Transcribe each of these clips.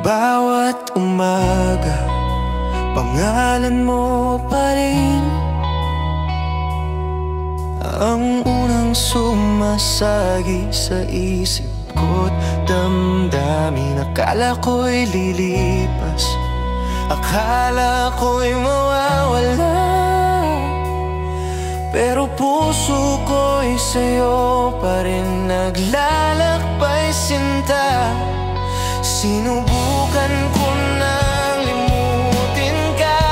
Bawat umaga, pangalan mo pa rin ang unang sumasagi sa isip ko't damdamin. Akala ko'y lilipas, akala ko'y mawawala, pero puso ko'y sa'yo pa rin naglalakbay sinta. Sinubukan ko nang limutin ka,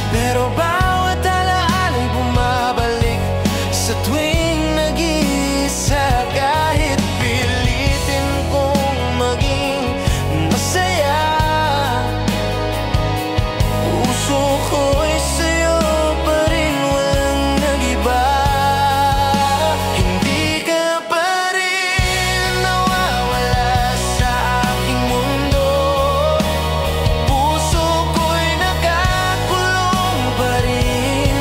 pero bawat alaala'y bumabalik sa tuwing nag-iisa. Kahit pilitin kong maging masaya, puso ko'y sa'yo pa rin, walang nag-iba. Hindi ka pa rin nawawala sa aking mundo, puso ko'y nakakulong pa rin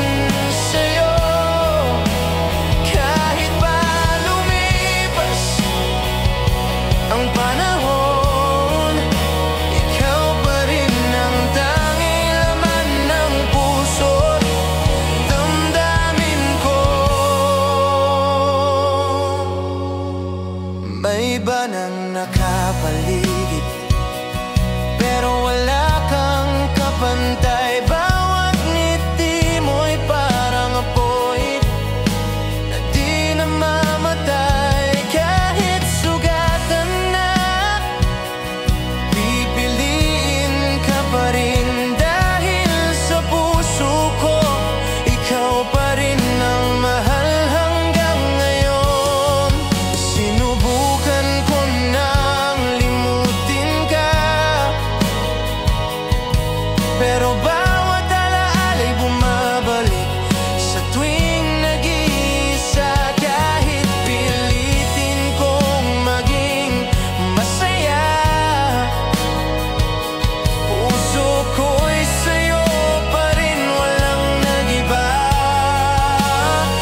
sa'yo. Kahit pa lumipas ang panahon, ikaw pa rin ang tanging laman ng puso't damdamin ko. May iba nang nakapaligid, pero wala kang kapantay. Bawat ngiti mo'y parang apoy na di namamatay. Kahit sugatan na, pipiliin ka pa rin, dahil sa puso ko ikaw pa rin ang mahal hanggang ngayon. Sinubukan ko nang limutin ka, pero bawat alaala'y bumabalik sa tuwing nag-iisa. Kahit pilitin kong maging masaya, puso ko'y sa'yo pa rin, walang nag-iba.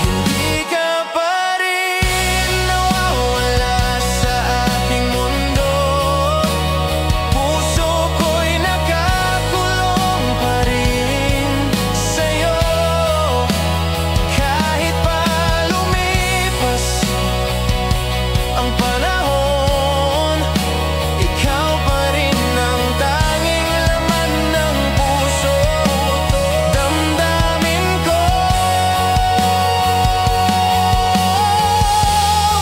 Hindi ka pa rin nawawala sa aking mundo, puso ko'y nakakulong pa rin sa'yo. Kahit pa lumipas ang panahon, ikaw pa rin ang tanging laman ng puso't damdamin ko.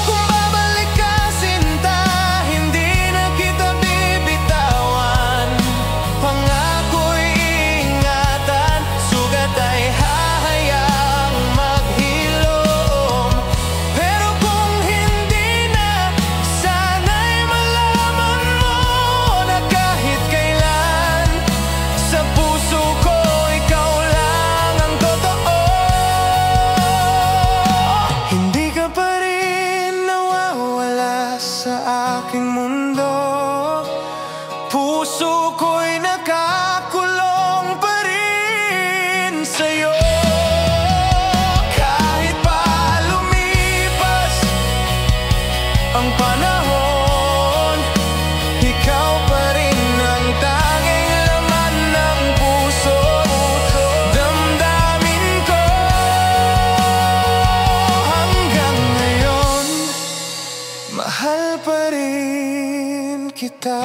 Kung babalik ka sinta, hindi na kita bibitawan. Pangako'y ingatan, sugat ay hahayaang maghilom. Pero kung hindi na, sana'y malaman mo na kahit kailan, sa puso ko ikaw lang ang totoo. Hindi ka pa rin nawawala sa aking mundo, puso ko'y nakakulong pa rin sa'yo. Kahit pa lumipas ang panahon, ikaw pa rin ang tanging laman ng puso't damdamin ko. Hanggang ngayon, mahal pa rin kita.